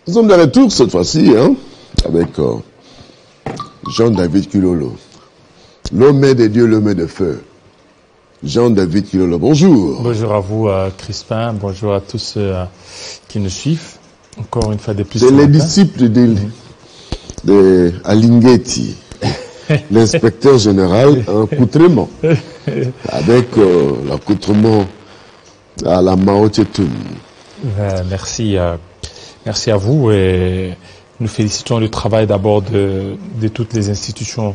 Nous sommes de retour cette fois-ci, hein, avec Jean-David Kilolo. L'homme de Dieu, l'homme de feu. Jean-David Kilolo, bonjour. Bonjour à vous, Crispin. Bonjour à tous ceux qui nous suivent. Encore une fois de plus. C'est les disciples de Alinghetti, l'inspecteur général en accoutrement, avec l'accoutrement à la Mao Tse-tung. Merci à vous et nous félicitons le travail d'abord de toutes les institutions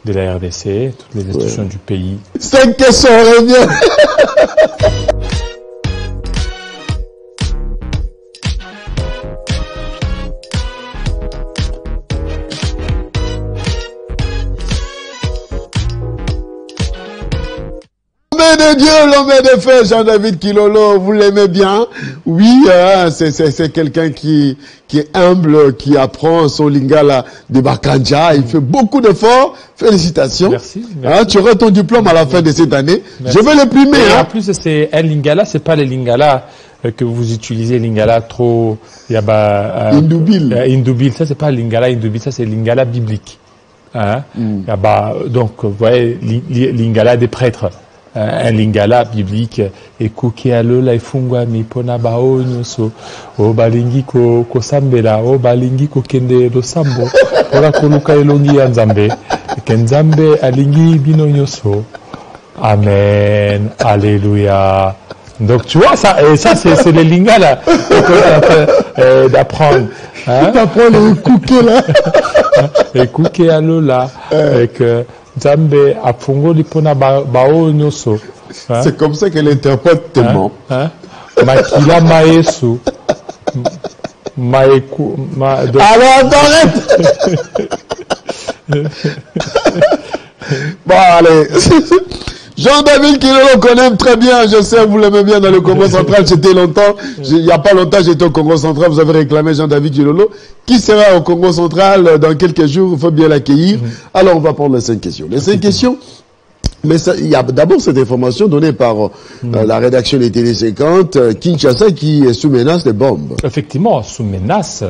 de la RDC, toutes les institutions du pays. 5 questions, revient. L'homme de Dieu, l'homme de feu, Jean-David Kilolo, vous l'aimez bien? Oui, c'est quelqu'un qui est humble, qui apprend son lingala de Bakanja. Il fait beaucoup d'efforts. Félicitations. Merci. Tu auras ton diplôme à la fin de cette année. Merci. Je vais l'imprimer. En plus, c'est un lingala, c'est pas les lingala que vous utilisez, lingala trop... Indoubil. Indoubil, ça c'est pas lingala indoubil, ça c'est lingala biblique. Donc, vous voyez, lingala des prêtres. Un lingala biblique et kukialo la ifungwa mipona baonyo so o balingi ko sambela o balingi ko kende do sambo ora koluka elongi ya nzambe kenzambe alingi bino nyoso. Amen, alléluia. Donc tu vois ça c'est le lingala d'apprendre. T'apprends le kuké là. Et kukialo là avec Nzambe afungo lipona bao nyoso. C'est comme ça qu'elle interprète tellement. Makila maesu. Maeku. Alors, arrête. Bon, allez. Jean-David Kilolo connaît très bien, je sais, vous l'aimez bien dans le Congo central, j'étais longtemps, il n'y a pas longtemps j'étais au Congo central, vous avez réclamé Jean-David Kilolo, qui sera au Congo central dans quelques jours, il faut bien l'accueillir. Alors on va prendre les 5 questions. Les 5 questions, mais il y a d'abord cette information donnée par la rédaction des Télé 50, Kinshasa qui est sous menace de bombes. Effectivement, sous menace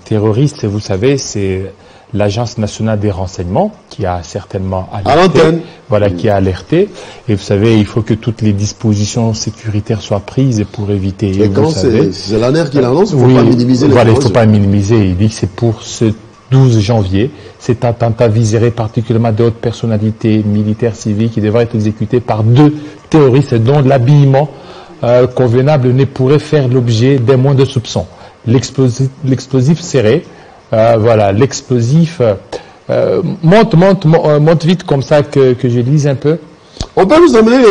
terroriste, vous savez, c'est l'Agence nationale des renseignements qui a certainement alerté, qui a alerté. Et vous savez, il faut que toutes les dispositions sécuritaires soient prises pour éviter. Et quand c'est l'ANER qui l'annonce, il ne faut pas minimiser les il ne faut pas minimiser. Il dit que c'est pour ce 12 janvier. Cet attentat viserait particulièrement de hautes personnalités militaires, civiles, qui devraient être exécutés par 2 terroristes dont l'habillement convenable ne pourrait faire l'objet d'un moindre soupçon. L'explosif serait l'explosif monte vite comme ça que je lise un peu. On peut vous amener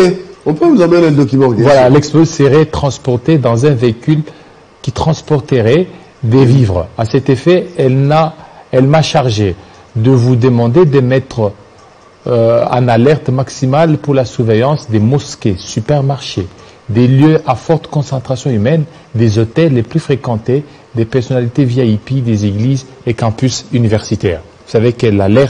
le document. Voilà, l'explosif serait transporté dans un véhicule qui transporterait des vivres. À cet effet, elle m'a chargé de vous demander de mettre en alerte maximale pour la surveillance des mosquées, supermarchés, des lieux à forte concentration humaine, des hôtels les plus fréquentés, des personnalités VIP, des églises et campus universitaires. Vous savez que l'ANER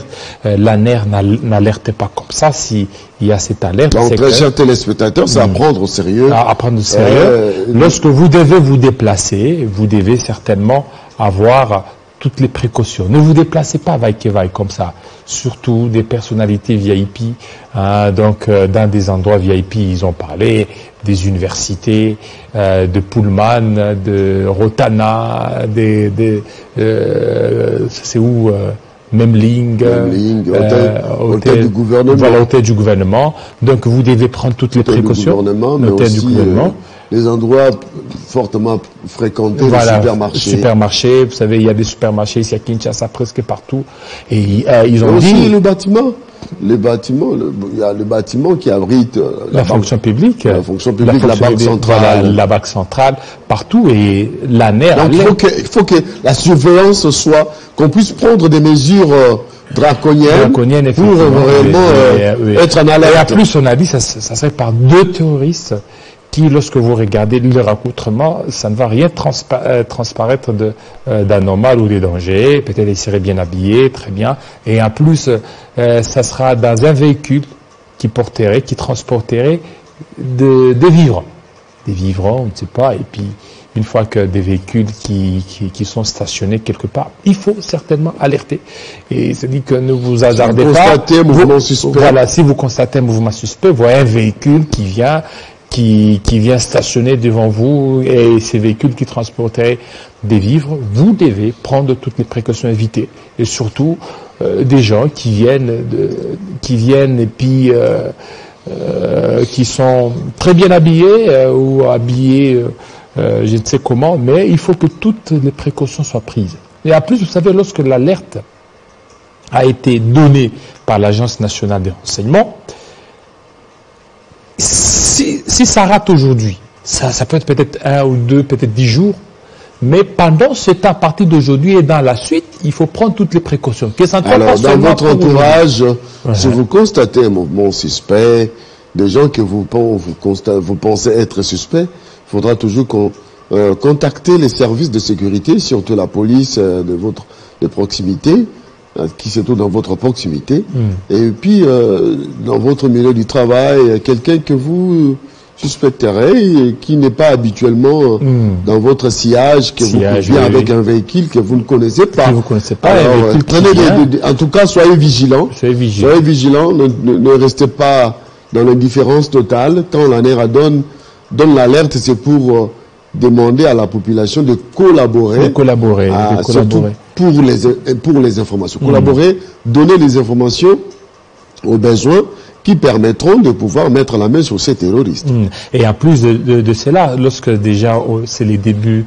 n'alerte pas comme ça s'il y a cette alerte. Donc, très chers téléspectateurs, c'est à prendre au sérieux. À prendre au sérieux. Lorsque vous devez vous déplacer, vous devez certainement avoir toutes les précautions. Ne vous déplacez pas vaille comme ça. Surtout des personnalités VIP. Dans des endroits VIP, ils ont parlé des universités, de Pullman, de Rotana, c'est où Memling, hôtel du gouvernement. Voilà, hôtel du gouvernement. Donc vous devez prendre toutes les précautions. Hôtel du gouvernement. Les endroits fortement fréquentés, les supermarchés. Supermarchés, vous savez, il y a des supermarchés ici à Kinshasa presque partout. Et ils ont aussi dit... le bâtiment. Il y a le bâtiment qui abrite la fonction publique, la banque centrale. La banque centrale, partout, et l'ANER. Donc il faut que la surveillance soit, qu'on puisse prendre des mesures draconiennes pour réellement être en alerte. Et à plus, on a dit, ça serait par 2 terroristes qui, lorsque vous regardez leur accoutrement, ça ne va rien transparaître d'anormal ou de danger. Peut-être ils seraient bien habillés, très bien. Et en plus, ça sera dans un véhicule qui transporterait des vivres. Des vivres, on ne sait pas. Et puis, une fois que des véhicules qui sont stationnés quelque part, il faut certainement alerter. Et c'est dit que ne vous hasardez pas. Constatez un mouvement suspect. Voilà, si vous constatez un mouvement suspect, vous voyez un véhicule qui vient stationner devant vous et ces véhicules qui transportaient des vivres, vous devez prendre toutes les précautions, éviter. Et surtout, des gens qui viennent et puis qui sont très bien habillés ou habillés je ne sais comment, mais il faut que toutes les précautions soient prises. Et en plus, vous savez, lorsque l'alerte a été donnée par l'Agence nationale des renseignements, si ça rate aujourd'hui, ça peut être peut-être 1 ou 2, peut-être 10 jours, mais pendant ce temps, à partir d'aujourd'hui et dans la suite, il faut prendre toutes les précautions. Alors, dans votre entourage, si vous constatez un mouvement suspect, des gens que vous pensez être suspects, il faudra toujours contacter les services de sécurité, surtout la police de proximité, qui se trouve dans votre proximité. Et puis, dans votre milieu du travail, quelqu'un que vous suspecterez et qui n'est pas habituellement dans votre sillage, que vous vient avec un véhicule que vous ne connaissez pas. Vous connaissez pas. Alors, en tout cas, soyez vigilants. Soyez vigilants. Ne restez pas dans l'indifférence totale. Quand l'ANER donne l'alerte, c'est pour demander à la population de collaborer. Surtout pour les informations. Collaborer, donner les informations aux besoins qui permettront de pouvoir mettre la main sur ces terroristes. Et en plus de cela, lorsque déjà c'est les débuts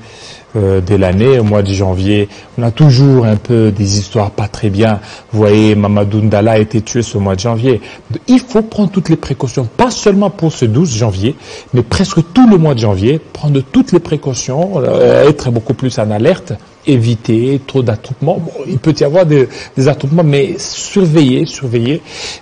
de l'année, au mois de janvier, on a toujours un peu des histoires pas très bien. Vous voyez, Mamadou Ndala a été tué ce mois de janvier. Il faut prendre toutes les précautions, pas seulement pour ce 12 janvier, mais presque tout le mois de janvier, prendre toutes les précautions, être beaucoup plus en alerte, éviter trop d'attroupements. Bon, il peut y avoir des attroupements, mais surveiller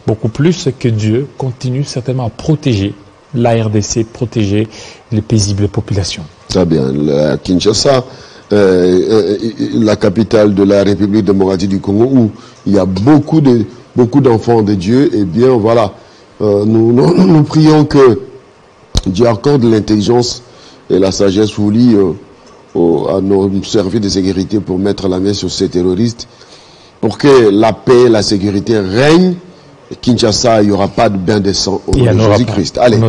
beaucoup plus, que Dieu continue certainement à protéger la RDC, protéger les paisibles populations. Très bien. À Kinshasa, la capitale de la République démocratique du Congo, où il y a beaucoup d'enfants de Dieu, eh bien voilà, nous prions que Dieu accorde l'intelligence et la sagesse voulue à nos services de sécurité pour mettre la main sur ces terroristes, pour que la paix, la sécurité règne. Kinshasa, il n'y aura pas de bain de sang au nom de Jésus-Christ. Allez,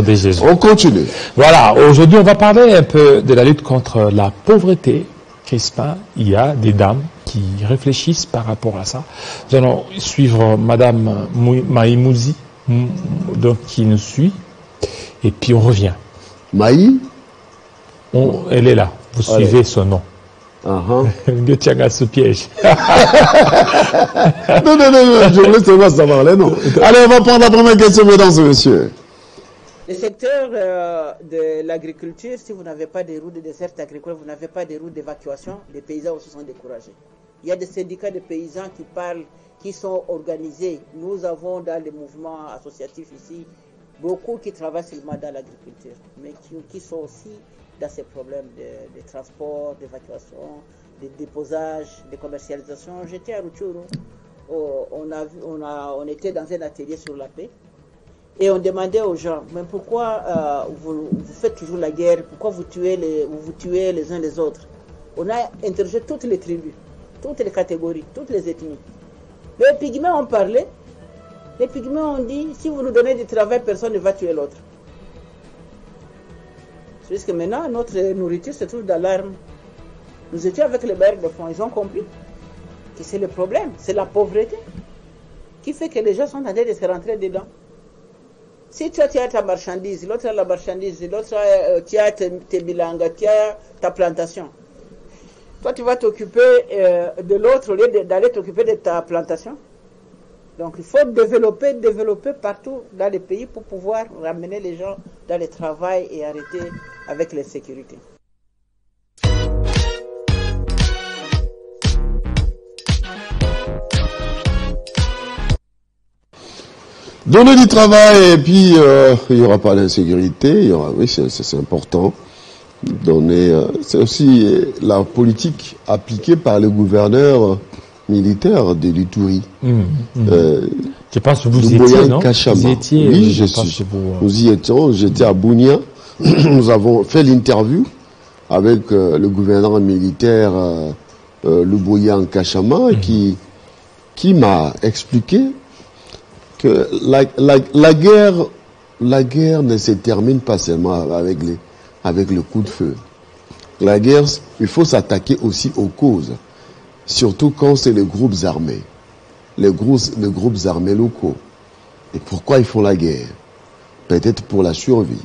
on continue. Voilà, aujourd'hui on va parler un peu de la lutte contre la pauvreté. Crispin, il y a des dames qui réfléchissent par rapport à ça. Nous allons suivre Madame Maïmouzi, donc qui nous suit, et puis on revient. Maï, elle est là, vous suivez son nom. Dieu tient à ce piège. non, je voulais seulement savoir les noms. Allez, on va prendre la première question, mesdames et messieurs. Le secteur de l'agriculture, si vous n'avez pas des routes de dessert agricole, vous n'avez pas des routes d'évacuation, les paysans aussi sont découragés. Il y a des syndicats de paysans qui parlent, qui sont organisés. Nous avons dans les mouvements associatifs ici, beaucoup qui travaillent seulement dans l'agriculture, mais qui sont aussi dans ces problèmes de transport, d'évacuation, de déposage, de commercialisation. J'étais à Rutshuru, on était dans un atelier sur la paix, et on demandait aux gens, mais pourquoi vous faites toujours la guerre, pourquoi vous tuez les uns les autres? On a interrogé toutes les tribus, toutes les catégories, toutes les ethnies. Les pygmées ont parlé, les pygmées ont dit, si vous nous donnez du travail, personne ne va tuer l'autre. Puisque maintenant, notre nourriture se trouve dans l'arme. Nous étions avec les bailleurs de fonds, ils ont compris que c'est le problème, c'est la pauvreté qui fait que les gens sont en train de se rentrer dedans. Si toi, tu as ta marchandise, l'autre a la marchandise, l'autre tu as tes bilangas, tu as ta plantation. Toi, tu vas t'occuper de l'autre au lieu d'aller t'occuper de ta plantation. Donc, il faut développer partout dans les pays pour pouvoir ramener les gens dans le travail et arrêter avec l'insécurité. Donner du travail et puis il n'y aura pas d'insécurité. Oui, c'est important. C'est aussi la politique appliquée par le gouverneur militaire de l'Ituri. Je pense que vous y étiez, non? Vous y étiez, oui, nous y étions. J'étais à Bunia. Nous avons fait l'interview avec le gouverneur militaire Luboya Nkashama qui m'a expliqué que la guerre ne se termine pas seulement avec le coup de feu. La guerre, il faut s'attaquer aussi aux causes, surtout quand c'est les groupes armés, les groupes armés locaux. Et pourquoi ils font la guerre? Peut-être pour la survie.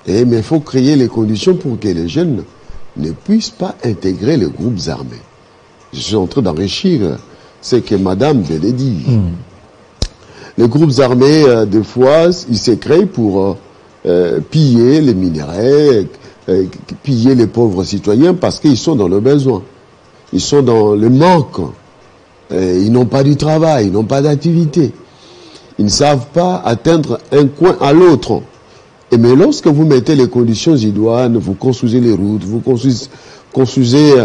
Mais il faut créer les conditions pour que les jeunes ne puissent pas intégrer les groupes armés. Je suis en train d'enrichir ce que Madame venait dire. Les groupes armés, des fois, ils se créent pour piller les minerais, piller les pauvres citoyens parce qu'ils sont dans le besoin. Ils sont dans le manque. Ils n'ont pas du travail, ils n'ont pas d'activité. Ils ne savent pas atteindre un coin à l'autre. Mais lorsque vous mettez les conditions idoines, vous construisez les routes, vous construisez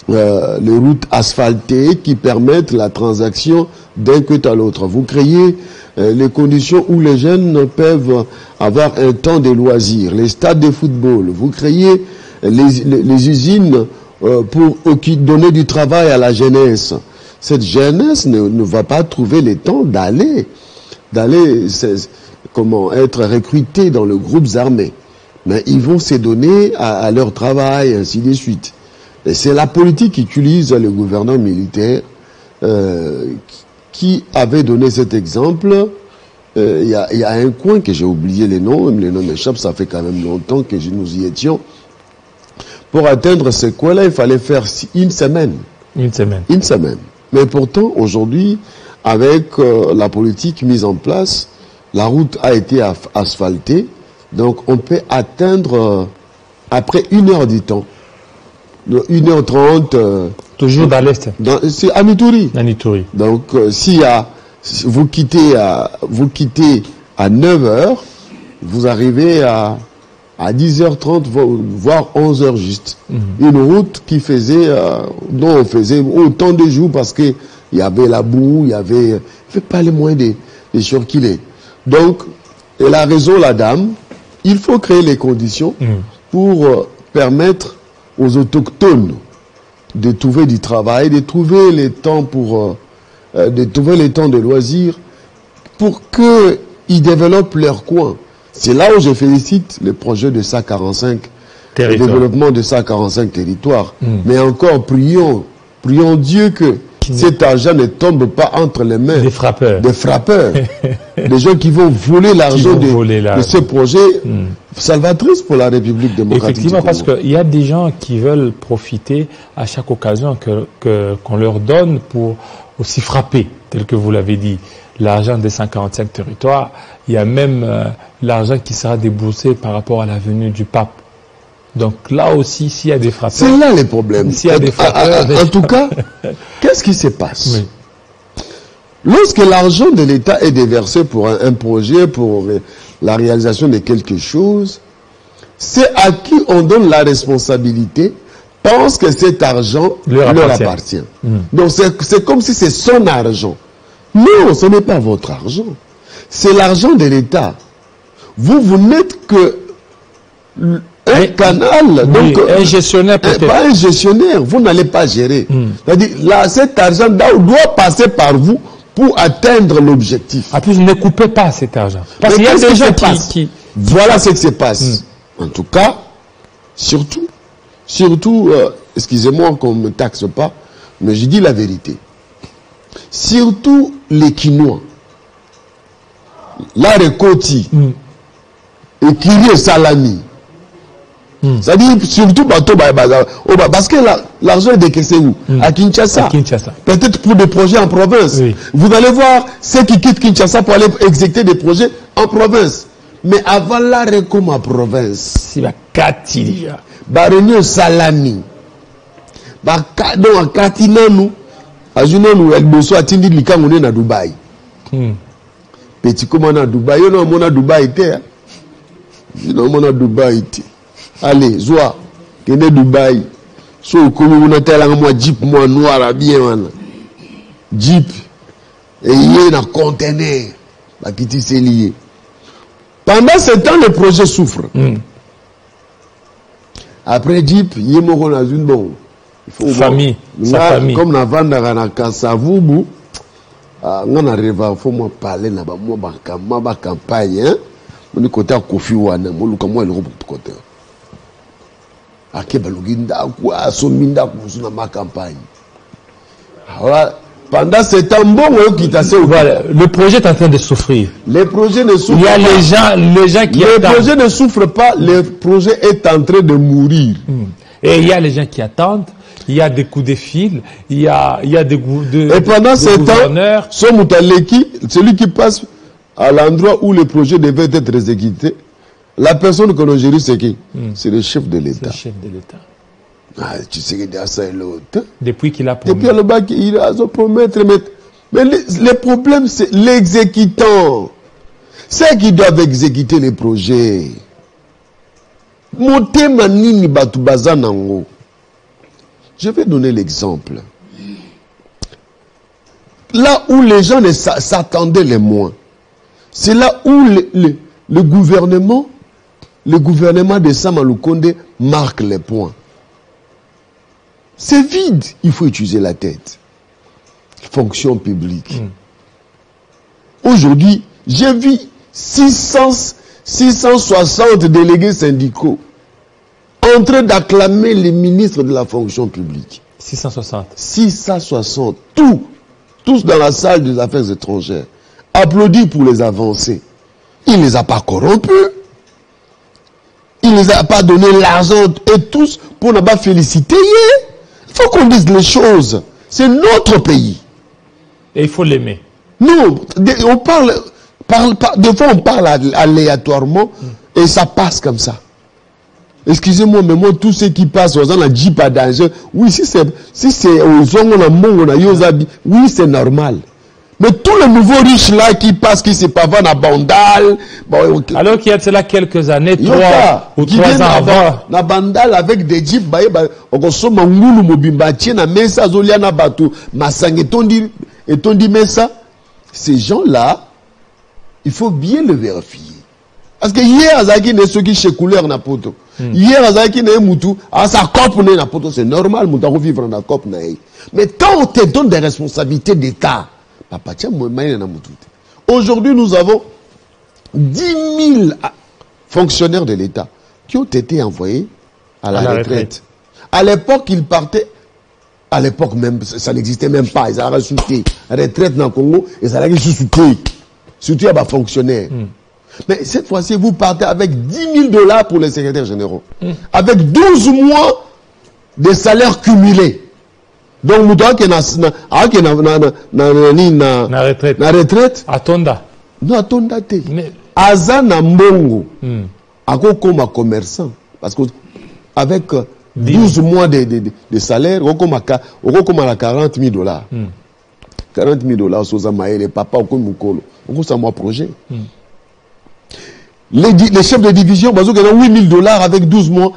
les routes asphaltées qui permettent la transaction d'un côté à l'autre. Vous créez les conditions où les jeunes peuvent avoir un temps de loisirs, les stades de football. Vous créez les usines pour donner du travail à la jeunesse. Cette jeunesse ne va pas trouver le temps d'aller être recrutés dans les groupes armés. Mais ils vont se donner à leur travail, ainsi de suite. Et c'est la politique qu'utilise le gouverneur militaire qui avait donné cet exemple. Il y a un coin que j'ai oublié les noms m'échappent, ça fait quand même longtemps que nous y étions. Pour atteindre ce coin-là, il fallait faire une semaine. Une semaine. Mais pourtant, aujourd'hui, avec la politique mise en place, la route a été asphaltée, donc on peut atteindre après 1 heure du temps. 1h30. Toujours dans l'Est. C'est à Nitouri. Donc, vous quittez à 9h, vous arrivez à 10h30, voire 11h juste. Une route qui faisait, dont on faisait autant de jours parce que il y avait la boue, il y avait pas les moyens de circuler. Donc, elle a raison, la dame, il faut créer les conditions pour permettre aux autochtones de trouver du travail, de trouver les temps de loisirs pour qu'ils développent leur coin. C'est là où je félicite le projet de 145, le développement de 145 territoires. Mais encore, prions Dieu que cet argent ne tombe pas entre les mains des frappeurs. Des gens qui vont voler l'argent de ce projet salvatrice pour la République démocratique. Effectivement, parce qu'il y a des gens qui veulent profiter à chaque occasion qu'on leur donne pour aussi frapper, tel que vous l'avez dit. L'argent des 145 territoires, il y a même l'argent qui sera déboursé par rapport à la venue du pape. Donc là aussi, s'il y a des frappeurs... C'est là les problèmes. S'il y a des frappeurs... En tout cas, qu'est-ce qui se passe? Lorsque l'argent de l'État est déversé pour un projet, pour la réalisation de quelque chose, c'est à qui on donne la responsabilité, pense que cet argent leur appartient. Donc c'est comme si c'est son argent. Non, ce n'est pas votre argent. C'est l'argent de l'État. Vous n'êtes que un canal. Donc, un gestionnaire peut-être. Pas un gestionnaire. Vous n'allez pas gérer. C'est-à-dire, là, cet argent doit passer par vous pour atteindre l'objectif. En plus, ne coupez pas cet argent. Parce qu'il y a des gens qui... Voilà ce qui se passe. En tout cas, surtout, excusez-moi qu'on ne me taxe pas, mais je dis la vérité. Surtout les Quinois, la récolte, et Kyrie Salami. C'est-à-dire, surtout, parce que l'argent est décaissé où? À Kinshasa. Peut-être pour des projets en province. Vous allez voir ceux qui quittent Kinshasa pour aller exécuter des projets en province. Mais avant la récolte en province, c'est la Katia. Réunion Salami. Donc, Katinanu. Ajunonu elboso atindi likango na Dubaï. Petit comment na Dubaï, yo na mona Dubaï te. Yo mona Dubaï te. Allez, zoa, kende Dubaï. So komi mona tela moi jeep moi noir bien wana. Jeep et yé na conteneur. Ba kiti c'est lié. Pendant ce temps le projet souffre. Après Jeep, il y a une bonne. Famille, sa famille. Comme na vanda na Kasavubu, on arrive à faut moi parler na ba moi ba campagne hein. On côté à Kofi wana, moi le comment il côté. Ake baluginda kwa so minda na ma campagne. Alors pendant ce temps bon voilà, le projet est en train de souffrir. Les projets ne souffrent pas. Il y a les gens qui attendent. Les projets ne souffrent pas, le projet est en train de mourir. Et il y a les gens qui attendent, il y a des coups de fil, il y a des coups de Et pendant ce temps, celui qui passe à l'endroit où le projet devait être exécuté, la personne que l'on gère, c'est qui? C'est le chef de l'État. Le chef de l'État. Ah, tu sais qu'il y a ça et l'autre. Depuis qu'il a promis. Depuis le bac, il a promettre. Mais le problème, c'est l'exécutant. C'est qui doivent exécuter les projets. Monter manini batubazanango. Je vais donner l'exemple. Là où les gens s'attendaient les moins, c'est là où le gouvernement de Sama Lukonde marque les points. C'est vide, il faut utiliser la tête. Fonction publique. Aujourd'hui, j'ai vu 660 délégués syndicaux en train d'acclamer les ministres de la fonction publique. 660. 660. Tous dans la salle des affaires étrangères. Applaudis pour les avancées. Il ne les a pas corrompus. Il ne les a pas donné l'argent et tous pour ne pas féliciter. Il faut qu'on dise les choses. C'est notre pays. Et il faut l'aimer. Non, on parle des fois on parle aléatoirement et ça passe comme ça. Excusez-moi, mais moi, tout ce qui passe aux gens, la Jeep à danger, oui, si c'est aux gens, oui, c'est normal. Mais tous les nouveaux riches là qui passent, qui se pavanent à Bandal. Bon, alors qu'il y a de cela quelques années, 3 ou 3 ans avant. Na Bandal avec des Jeeps, on consomme un moulou mobimba, na mesa, zoliana batou, masang et tondi mesa. Ces gens-là, il faut bien le vérifier. Parce que hier, Azaki n'est ce qui chez couleur na poto. Hier, Azaki n'est moutou, à sa cop na poto, c'est normal, moutou vivre dans la cop na. Mais quand on te donne des responsabilités d'État, aujourd'hui, nous avons 10 000 fonctionnaires de l'État qui ont été envoyés à la retraite. À l'époque, ils partaient. À l'époque même, ça n'existait même pas. Ils avaient sauté. Retraite dans le Congo, ils avaient sauté. Surtout à fonctionnaires. Mais cette fois-ci, vous partez avec 10 000 $ pour les secrétaires généraux. Avec 12 mois de salaire cumulé. Donc, nous devons que na retraite. Atonda. Non, atonda te. Azana mbongo. Ako comme commerçant. Parce que avec 12 mois de salaire, on comme à 40 000 $. 40 000 $ sur Zamaël, papa, ou comme Moukolo. On comme ça, moi, projet. Les chefs de division, ils ont 8 000 $ avec 12 mois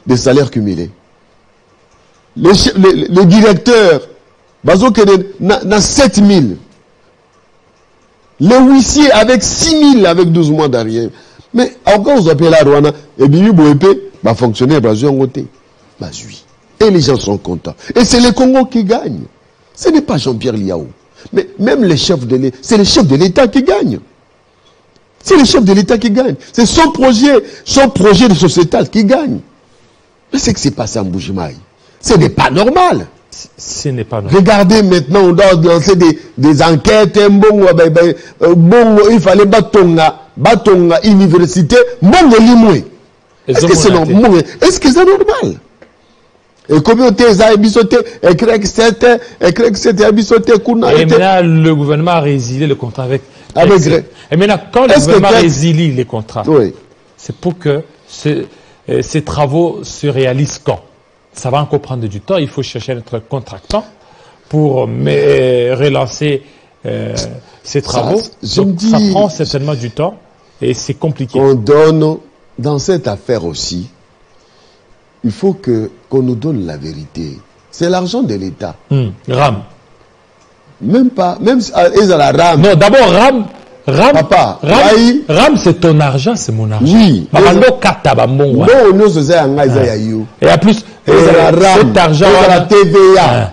de salaire cumulé. Les directeurs, na 7 000. Les huissiers avec 6 000 avec 12 mois d'arrière. Mais encore vous appelez la Rwanda, et bien va fonctionner, et les gens sont contents. Et c'est le Congo qui gagne. Ce n'est pas Jean-Pierre Liao. Mais même les chefs de l'État, c'est les chefs de l'État qui gagnent. C'est le chef de l'État qui gagne. C'est son projet de sociétal qui gagne. Mais c'est que c'est passé en Bujimaï. Ce n'est pas normal. Ce n'est pas normal. Regardez maintenant, on doit lancer des enquêtes. Il fallait batonga université. Est-ce que c'est normal? Est-ce que c'est normal? Et communauté, ça a bisoté, et maintenant, le gouvernement a résilié le contrat avec et maintenant, quand le gouvernement résilie les contrats, c'est pour que ces travaux se réalisent quand? Ça va encore prendre du temps. Il faut chercher notre contractant pour relancer ces travaux. Ça prend certainement du temps et c'est compliqué. On donne, dans cette affaire aussi, il faut qu'on nous donne la vérité. C'est l'argent de l'État. RAM. Même pas, même à la RAM. Non, d'abord RAM, Papa, Ram, c'est ton argent, c'est mon argent. Oui. Et en plus, cet argent, la TVA,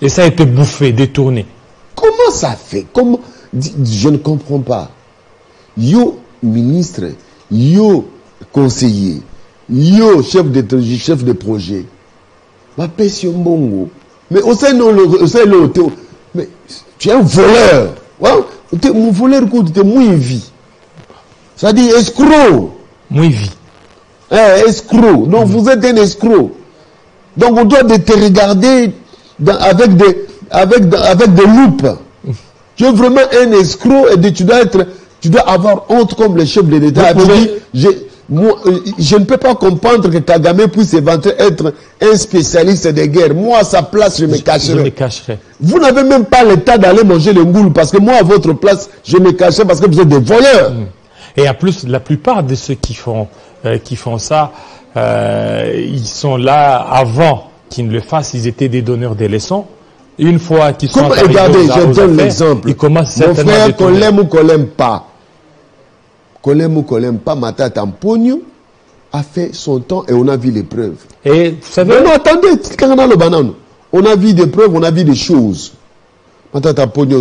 et ça a été bouffé, détourné. Comment ça fait? Comment? Je ne comprends pas. Yo ministre, yo conseiller, yo chef de projet. Ma passion bongo. Mais au sein de mais tu es un voleur. Mon voleur, tu es moins vie. Ça dit escroc. Moins vie. Escroc. Donc vous êtes un escroc. Donc on doit te regarder avec des loupes. Tu es vraiment un escroc et tu dois avoir honte comme le chef de l'État. Je ne peux pas comprendre que Kagame puisse éventuellement être un spécialiste des guerres. Moi, à sa place, je me cacherai. Vous n'avez même pas l'état d'aller manger le ngoul parce que moi, à votre place, je me cacherai parce que vous êtes des voleurs. Et en plus, la plupart de ceux qui font ça, ils sont là avant qu'ils ne le fassent. Ils étaient des donneurs de leçons. Une fois qu'ils sont arrivés regardez, je donne l'exemple. Mon frère, qu'on l'aime ou qu'on l'aime pas, Mata Tamponio a fait son temps et on a vu les preuves. Et vous savez... Non, attendez, on a vu des preuves, on a vu des choses. Mata Tamponio,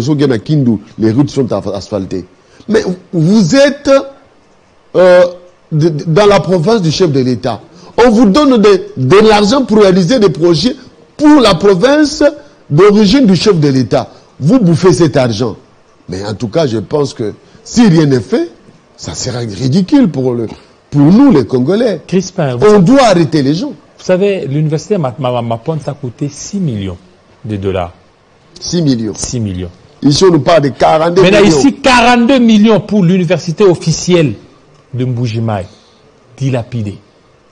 les routes sont asphaltées. Mais vous êtes dans la province du chef de l'État. On vous donne de l'argent pour réaliser des projets pour la province d'origine du chef de l'État. Vous bouffez cet argent. Mais en tout cas, je pense que si rien n'est fait, ça sera ridicule pour nous, les Congolais. Crispin, on doit arrêter les gens. Vous savez, l'université Mapon, ça a coûté 6 millions de dollars. 6 millions. 6 millions. Ici, on nous parle de 42 millions. Mais là, ici, 42 millions pour l'université officielle de Mbuji-Mayi, dilapidée.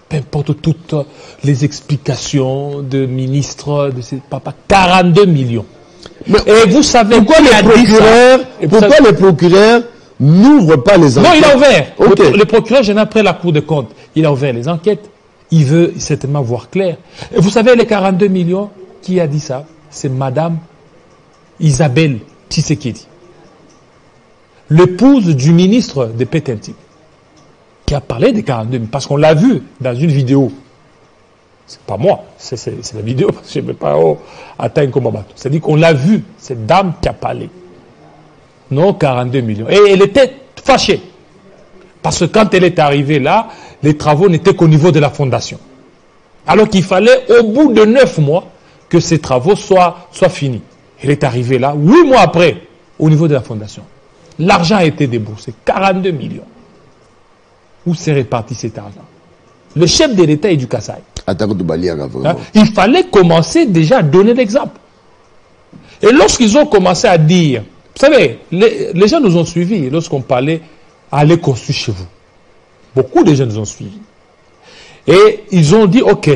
Peu importe toutes les explications de ministres, de ces papas, 42 millions. Mais et vous savez pourquoi les procureurs n'ouvre pas les enquêtes? Non, il a ouvert. Okay. Le procureur général après la Cour des comptes, il a ouvert les enquêtes. Il veut certainement voir clair. Et vous savez, les 42 millions, qui a dit ça? C'est Madame Isabelle Tshisekedi, l'épouse du ministre de Pétenty, qui a parlé des 42 millions. Parce qu'on l'a vu dans une vidéo. C'est pas moi, c'est la vidéo, parce que je ne peux pas atteindre comme bateau. C'est-à-dire qu'on l'a vu, cette dame qui a parlé. Non, 42 millions. Et elle était fâchée. Parce que quand elle est arrivée là, les travaux n'étaient qu'au niveau de la fondation. Alors qu'il fallait, au bout de 9 mois, que ces travaux soient finis. Elle est arrivée là, 8 mois après, au niveau de la fondation. L'argent a été déboursé, 42 millions. Où s'est réparti cet argent? Le chef de l'État est du Kasaï. Il fallait commencer déjà à donner l'exemple. Et lorsqu'ils ont commencé à dire, vous savez, les gens nous ont suivis lorsqu'on parlait aller construire chez vous. Beaucoup de gens nous ont suivis. Et ils ont dit, ok,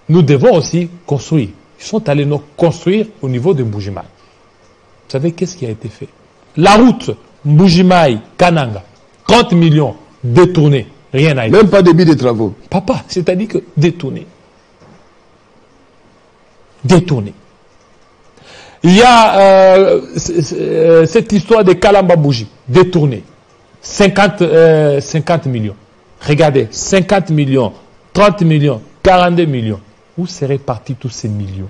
nous devons aussi construire. Ils sont allés nous construire au niveau de Mbuji-Mayi. Vous savez qu'est-ce qui a été fait? La route Mbuji-Mayi-Kananga, 30 millions détournés. Rien n'a été. Même pas début des travaux. Papa, c'est-à-dire que détourné. Détourné. Il y a cette histoire de Kalamba Bougie, détournée. 50 millions. Regardez, 50 millions, 30 millions, 42 millions. Où seraient partis tous ces millions?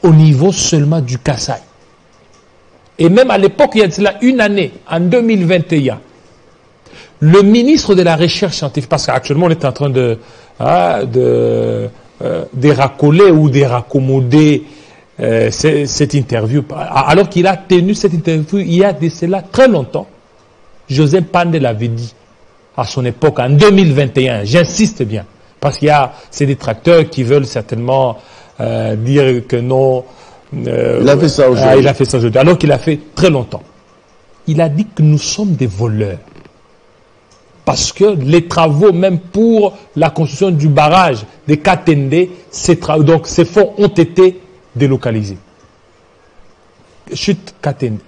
Au niveau seulement du Kasaï. Et même à l'époque, il y a cela une année, en 2021, le ministre de la Recherche scientifique, parce qu'actuellement on est en train de racoler ou de raccommoder cette interview, alors qu'il a tenu cette interview il y a de cela très longtemps. Joseph Pandel l'avait dit à son époque, en 2021, j'insiste bien, parce qu'il y a ces détracteurs qui veulent certainement dire que non. Il a fait ça aujourd'hui. Il a fait ça aujourd'hui, alors qu'il a fait très longtemps. Il a dit que nous sommes des voleurs. Parce que les travaux, même pour la construction du barrage de Katende, donc ces fonds ont été délocalisés. Chute Katende,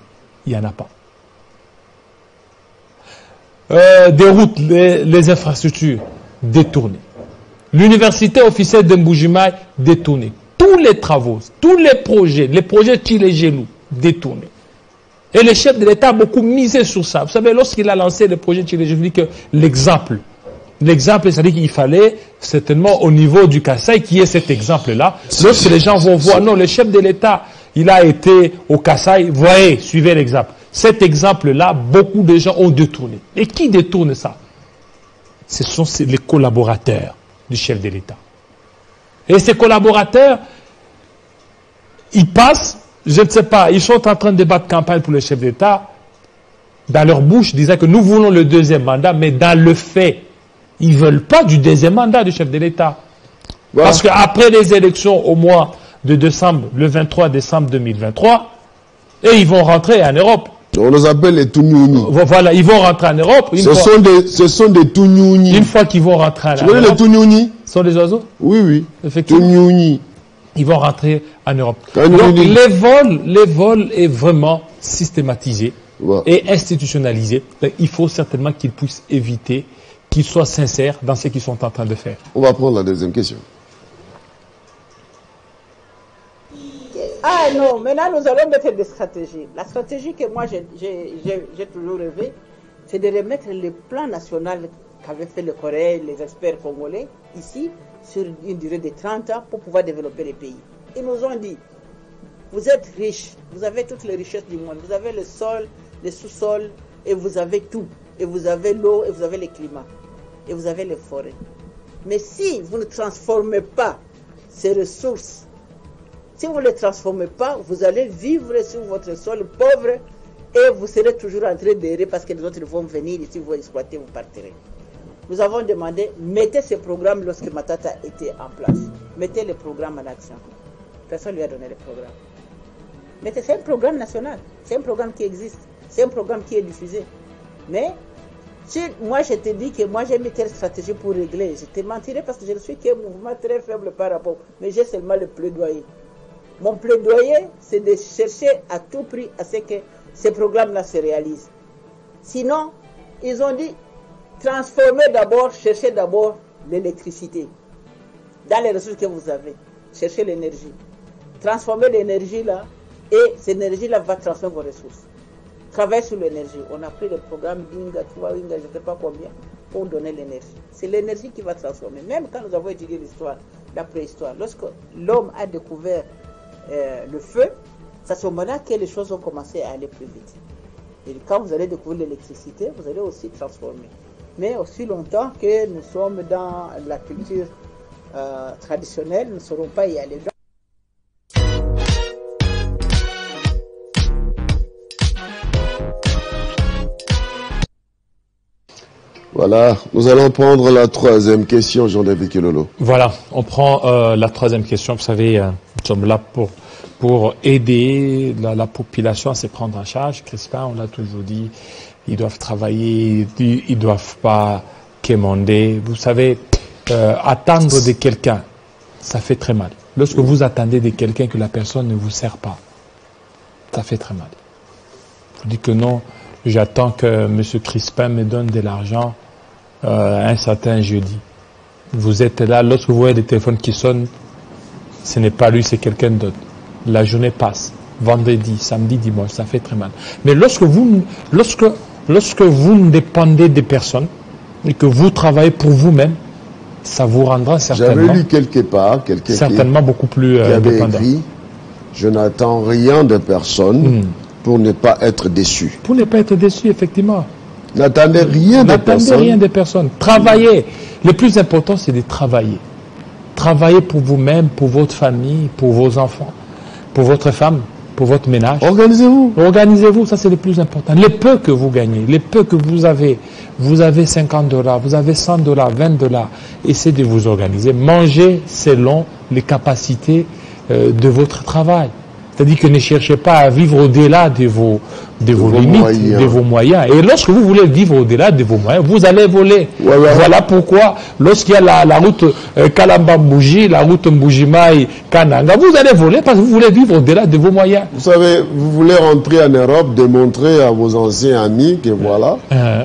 il n'y en a pas. Des routes, les infrastructures détournées. L'université officielle de Mbuji-Mayi détournée. Tous les travaux, tous les projets Tchilé-Gelou détournés. Et le chef de l'État a beaucoup misé sur ça. Vous savez, lorsqu'il a lancé le projet Tchiré, je vous dis que l'exemple, c'est-à-dire qu'il fallait certainement au niveau du Kasaï qu'il y ait cet exemple-là. Lorsque les gens vont voir, non, le chef de l'État, il a été au Kasaï, voyez, suivez l'exemple. Cet exemple-là, beaucoup de gens ont détourné. Et qui détourne ça? Ce sont les collaborateurs du chef de l'État. Et ces collaborateurs, ils passent, je ne sais pas, ils sont en train de battre campagne pour le chef d'État, dans leur bouche, disant que nous voulons le deuxième mandat, mais dans le fait, ils ne veulent pas du deuxième mandat du chef de l'État. Voilà. Parce qu'après les élections au mois de décembre, le 23 décembre 2023, et ils vont rentrer en Europe. On les appelle les Touniouni. Voilà, ils vont rentrer en Europe. Ce sont des Touniouni. Une fois qu'ils vont rentrer en Europe. Tu connais les Touniouni? Ce sont des oiseaux? Oui, oui. Effectivement. Touniouni. Ils vont rentrer en Europe. Donc les vols est vraiment systématisé et institutionnalisé. Il faut certainement qu'ils puissent éviter, qu'ils soient sincères dans ce qu'ils sont en train de faire. On va prendre la deuxième question. Ah non, maintenant nous allons mettre des stratégies. La stratégie que moi j'ai toujours rêvé, c'est de remettre le plan national qu'avaient fait le Corée, les experts congolais, ici, sur une durée de 30 ans pour pouvoir développer les pays. Ils nous ont dit, vous êtes riches, vous avez toutes les richesses du monde, vous avez le sol, le sous-sol, et vous avez tout. Et vous avez l'eau, et vous avez le climat, et vous avez les forêts. Mais si vous ne transformez pas ces ressources, si vous ne les transformez pas, vous allez vivre sur votre sol pauvre et vous serez toujours en train d'errer parce que les autres vont venir ici, vous exploiter, vous partirez. Nous avons demandé, mettez ce programme lorsque Matata était en place. Mettez le programme en action. Personne ne lui a donné le programme. Mettez, c'est un programme national. C'est un programme qui existe. C'est un programme qui est diffusé. Mais, si moi je te dis que moi j'ai mis telle stratégie pour régler, je te mentirais parce que je ne suis qu'un mouvement très faible par rapport. Mais j'ai seulement le plaidoyer. Mon plaidoyer, c'est de chercher à tout prix à ce que ces programmes-là se réalisent. Sinon, ils ont dit, transformer d'abord, chercher d'abord l'électricité. Dans les ressources que vous avez, cherchez l'énergie. Transformer l'énergie là, et cette énergie-là va transformer vos ressources. Travaillez sur l'énergie. On a pris le programme Inga, 3 Inga, je ne sais pas combien, pour donner l'énergie. C'est l'énergie qui va transformer. Même quand nous avons étudié l'histoire, la préhistoire, lorsque l'homme a découvert le feu, c'est à ce moment-là que les choses ont commencé à aller plus vite. Et quand vous allez découvrir l'électricité, vous allez aussi transformer. Mais aussi longtemps que nous sommes dans la culture traditionnelle, nous ne saurons pas y aller. Voilà, nous allons prendre la troisième question, Jean-David Kilolo. Voilà, on prend la troisième question. Vous savez, nous sommes là pour aider la population à se prendre en charge. Crispin, on l'a toujours dit, ils doivent travailler, ils ne doivent pas quémander. Vous savez, attendre de quelqu'un, ça fait très mal. Lorsque vous attendez de quelqu'un que la personne ne vous sert pas, ça fait très mal. Vous dites que non, j'attends que M. Crispin me donne de l'argent un certain jeudi. Vous êtes là, lorsque vous voyez des téléphones qui sonnent, ce n'est pas lui, c'est quelqu'un d'autre. La journée passe, vendredi, samedi, dimanche, ça fait très mal. Mais lorsque vous dépendez des personnes et que vous travaillez pour vous-même, ça vous rendra certainement... J'avais lu quelque part, certainement beaucoup plus dépendant. Écrit, je n'attends rien de personne pour ne pas être déçu. Pour ne pas être déçu, effectivement. N'attendez rien de personne. N'attendez rien de personne. Travaillez. Le plus important, c'est de travailler. Travaillez pour vous-même, pour votre famille, pour vos enfants, pour votre femme, pour votre ménage. Organisez-vous. Organisez-vous, ça c'est le plus important. Les peu que vous gagnez, les peu que vous avez $50, vous avez $100, $20, essayez de vous organiser. Mangez selon les capacités de votre travail. C'est-à-dire que ne cherchez pas à vivre au-delà de vos limites, de vos moyens. Et lorsque vous voulez vivre au-delà de vos moyens, vous allez voler. Voilà pourquoi, lorsqu'il y a la route Kalamba-Mbouji, la route Mboujimaï-Kananga, vous allez voler parce que vous voulez vivre au-delà de vos moyens. Vous savez, vous voulez rentrer en Europe, démontrer à vos anciens amis que voilà,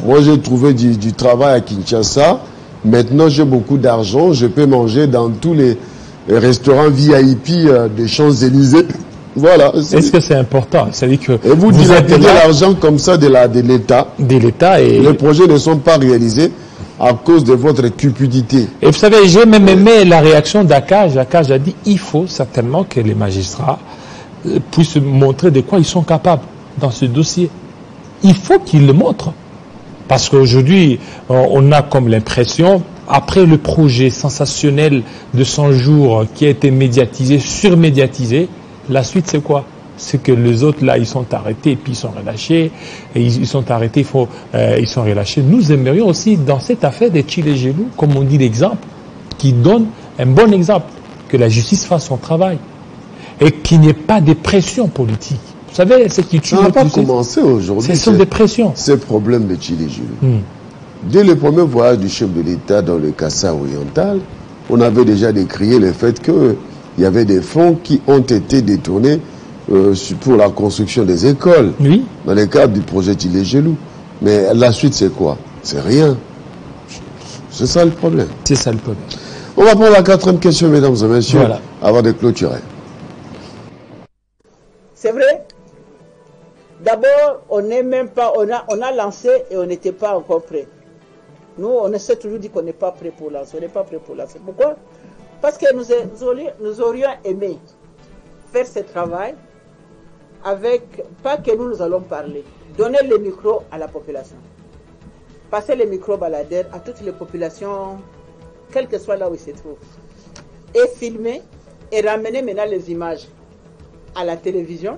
moi j'ai trouvé du travail à Kinshasa, maintenant j'ai beaucoup d'argent, je peux manger dans tous les restaurants VIP des Champs-Élysées. Voilà. Est-ce que c'est important? C'est-à-dire que et vous dilatez l'argent comme ça de l'État. De l'État et les projets ne sont pas réalisés à cause de votre cupidité. Et vous savez, j'ai même aimé la réaction d'Akaj. Akaj a dit il faut certainement que les magistrats puissent montrer de quoi ils sont capables dans ce dossier. Il faut qu'ils le montrent. Parce qu'aujourd'hui, on a comme l'impression, après le projet sensationnel de 100 jours qui a été médiatisé, surmédiatisé, la suite c'est quoi? C'est que les autres là, ils sont arrêtés et puis ils sont relâchés. Et ils sont arrêtés, ils sont relâchés. Nous aimerions aussi, dans cette affaire des Tchilégelou, comme on dit l'exemple, qui donne un bon exemple, que la justice fasse son travail et qu'il n'y ait pas de pression politique. Vous savez, ce qui tue... Ça n'a pas commencé aujourd'hui. Ce sont des pressions. Ces problèmes de Tchilégelou. Dès le premier voyage du chef de l'État dans le Kassai oriental, on avait déjà décrié le fait qu'il y avait des fonds qui ont été détournés pour la construction des écoles, oui, dans le cadre du projet Tchilégelou. Mais la suite, c'est quoi? C'est rien. C'est ça le problème. C'est ça le problème. On va prendre la 4e question, mesdames et messieurs, voilà, avant de clôturer. C'est vrai. D'abord, on n'est même pas, on a lancé et on n'était pas encore prêt. Nous, on essaie toujours dit qu'on n'est pas prêt pour lancer. On n'est pas prêt pour lancer. Pourquoi? Parce que nous aurions aimé faire ce travail avec, pas que nous allons parler, donner le micro à la population. Passer le micro baladeur à toutes les populations, quel que soit là où ils se trouvent. Et filmer et ramener maintenant les images à la télévision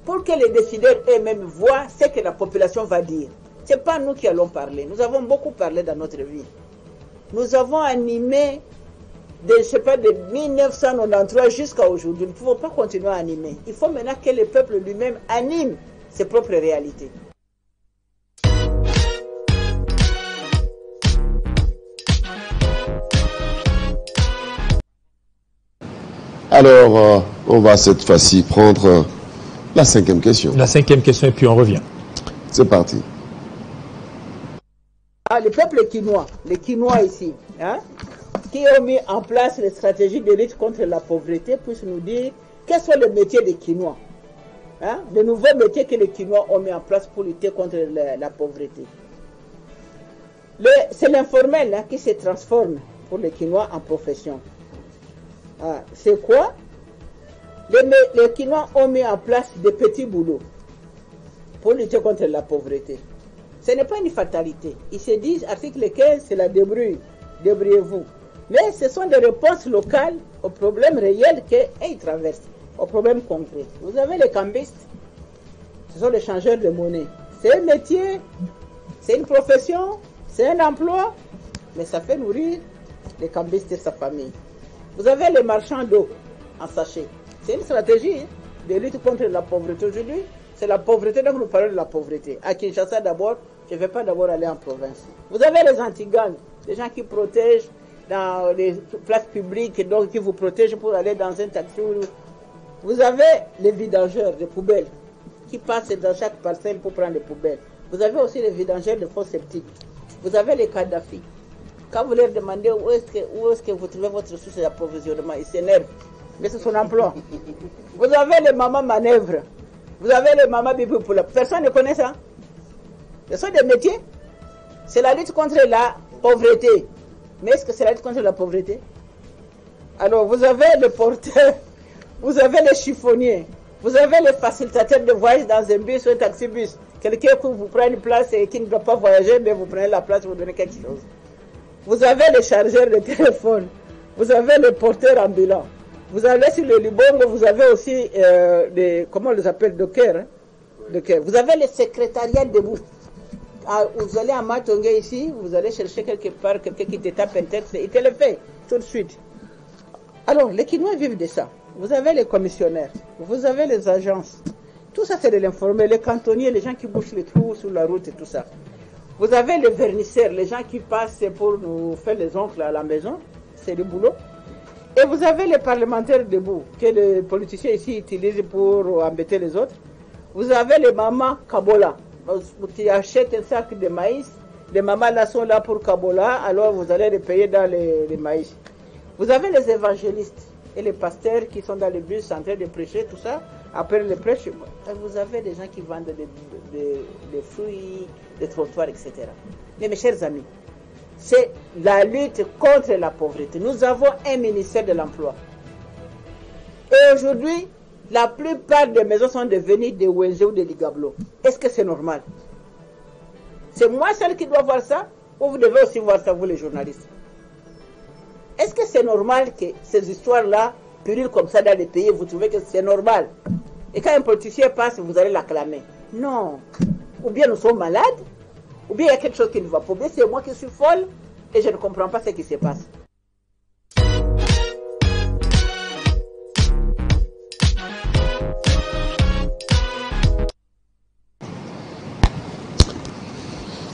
pour que les décideurs eux-mêmes voient ce que la population va dire. Ce n'est pas nous qui allons parler. Nous avons beaucoup parlé dans notre vie. Nous avons animé de 1993 jusqu'à aujourd'hui. Nous ne pouvons pas continuer à animer. Il faut maintenant que le peuple lui-même anime ses propres réalités. Alors, on va cette fois-ci prendre la 5e question. La 5e question et puis on revient. C'est parti. Le peuple quinois, les Quinois ici, hein, qui ont mis en place les stratégies de lutte contre la pauvreté, puissent nous dire quels sont les métiers des Quinois, hein, les nouveaux métiers que les Quinois ont mis en place pour lutter contre la pauvreté. C'est l'informel qui se transforme pour les Quinois en profession. C'est quoi? Les Quinois ont mis en place des petits boulots pour lutter contre la pauvreté. Ce n'est pas une fatalité. Ils se disent, article 15, c'est la débrouille. Débrouillez-vous. Mais ce sont des réponses locales aux problèmes réels qu'ils traversent, aux problèmes concrets. Vous avez les cambistes, ce sont les changeurs de monnaie. C'est un métier, c'est une profession, c'est un emploi, mais ça fait nourrir les cambistes et sa famille. Vous avez les marchands d'eau en sachet. C'est une stratégie de lutte contre la pauvreté. Aujourd'hui, c'est la pauvreté, donc nous parlons de la pauvreté. À Kinshasa d'abord, je ne vais pas d'abord aller en province. Vous avez les anti-gangs, les gens qui protègent dans les places publiques, donc qui vous protègent pour aller dans un taxi. Vous avez les vidangeurs de poubelles qui passent dans chaque parcelle pour prendre les poubelles. Vous avez aussi les vidangeurs de fosses septiques. Vous avez les Kadhafi. Quand vous leur demandez où est-ce que vous trouvez votre source d'approvisionnement, ils s'énervent. Mais c'est son emploi. Vous avez les mamans manœuvres. Vous avez les mamans bibou pour la... Personne ne connaît ça. Ce sont des métiers. C'est la lutte contre la pauvreté. Mais est-ce que c'est la lutte contre la pauvreté? Alors, vous avez les porteurs, vous avez les chiffonniers, vous avez les facilitateurs de voyage dans un bus ou un taxi-bus. Quelqu'un qui vous prend une place et qui ne doit pas voyager, mais vous prenez la place, vous donnez quelque chose. Vous avez les chargeurs de téléphone, vous avez les porteurs ambulants. Vous allez sur le Libongo, vous avez aussi, comment on les appelle, dockers, hein? Dockers. Vous avez les secrétariats debout. Vous allez à Matongue ici, vous allez chercher quelque part quelqu'un qui te tape un texte, il te le fait tout de suite. Alors, les Quinois vivent de ça. Vous avez les commissionnaires, vous avez les agences. Tout ça, c'est de l'informel. Les cantonniers, les gens qui bouchent les trous sur la route et tout ça. Vous avez les vernisseurs, les gens qui passent pour nous faire les ongles à la maison. C'est du boulot. Et vous avez les parlementaires debout, que les politiciens ici utilisent pour embêter les autres. Vous avez les mamans Kabola, qui achètent un sac de maïs. Les mamans là sont là pour Kabola, alors vous allez les payer dans les maïs. Vous avez les évangélistes, et les pasteurs qui sont dans le bus en train de prêcher, tout ça. Après le prêche, vous avez des gens qui vendent des fruits, des trottoirs, etc. Mais mes chers amis, c'est la lutte contre la pauvreté. Nous avons un ministère de l'Emploi. Et aujourd'hui, la plupart des maisons sont devenues des ONG ou des Ligablo. Est-ce que c'est normal? C'est moi seul qui dois voir ça? Ou vous devez aussi voir ça, vous les journalistes? Est-ce que c'est normal que ces histoires-là purulent comme ça dans les pays? Vous trouvez que c'est normal? Et quand un politicien passe, vous allez l'acclamer? Non. Ou bien nous sommes malades, ou bien il y a quelque chose qui ne va pas. Ou bien c'est moi qui suis folle et je ne comprends pas ce qui se passe.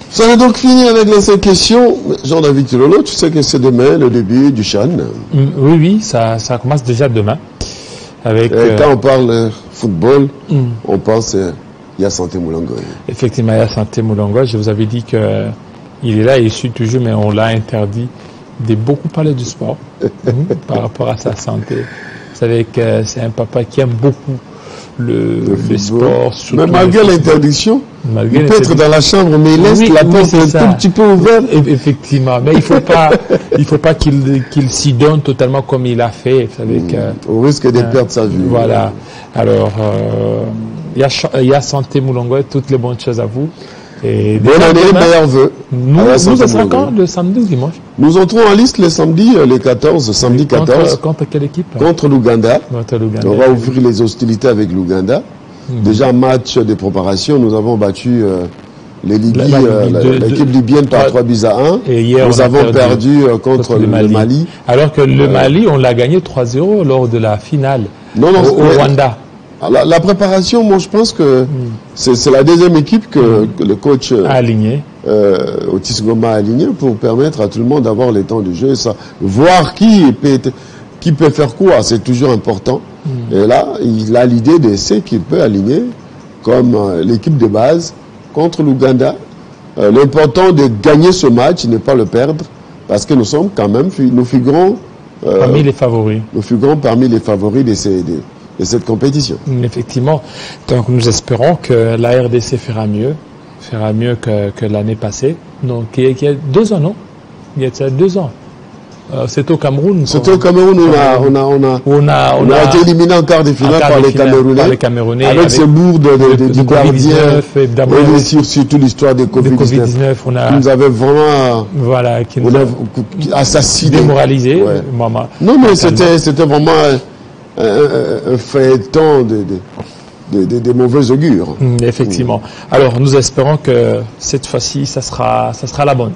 Ça est donc fini avec les 5 questions. Jean-David Kilolo, tu sais que c'est demain le début du CHAN. Oui, ça commence déjà demain. Avec, quand on parle football, on pense Hyacinthe Moulongo. Effectivement, Hyacinthe Moulongo, je vous avais dit qu'il est là, il suit toujours, mais on l'a interdit de beaucoup parler du sport par rapport à sa santé. Vous savez que c'est un papa qui aime beaucoup le sport. Mais malgré l'interdiction, il peut être dans la chambre, mais il laisse la porte un tout petit peu ouverte. Effectivement, mais il faut pas qu'il s'y donne totalement comme il a fait. Vous savez au risque de perdre sa vie. Voilà. Alors, Hyacinthe Moulongo, toutes les bonnes choses à vous. Et bonne année, meilleurs vœux. Nous serons quand le samedi ou dimanche? Nous entrons en liste le samedi, les 14, samedi 14. Contre quelle équipe? Contre l'Ouganda. On va ouvrir les hostilités avec l'Ouganda. Déjà, match de préparation, nous avons battu l'équipe libyenne par 3-1. Et hier, nous avons perdu contre le Mali. Alors que le Mali, on l'a gagné 3-0 lors de la finale au Rwanda. La préparation, moi je pense que c'est la deuxième équipe que le coach a aligné. Otis Ngoma a aligné pour permettre à tout le monde d'avoir les temps de jeu. Ça, voir qui peut faire quoi, c'est toujours important. Et là, il a l'idée de ce qu'il peut aligner comme l'équipe de base contre l'Ouganda. L'important de gagner ce match, ne pas le perdre, parce que nous sommes quand même, nous figurons parmi les favoris. Nous figurons parmi les favoris de cette compétition. Effectivement. Donc nous espérons que la RDC fera mieux que l'année passée. Donc il y a 2 ans, non? Il y a 2 ans. C'est au Cameroun. C'est au Cameroun on a été éliminé en quart de finale par les Camerounais. Avec ces bourdes du gardien. Et surtout l'histoire de Covid-19. Qui nous avait vraiment assassiné. Démoralisé. Ouais. Non, mais c'était vraiment un feuilleton de mauvais augure. Effectivement. Alors, nous espérons que cette fois-ci, ça sera la bonne.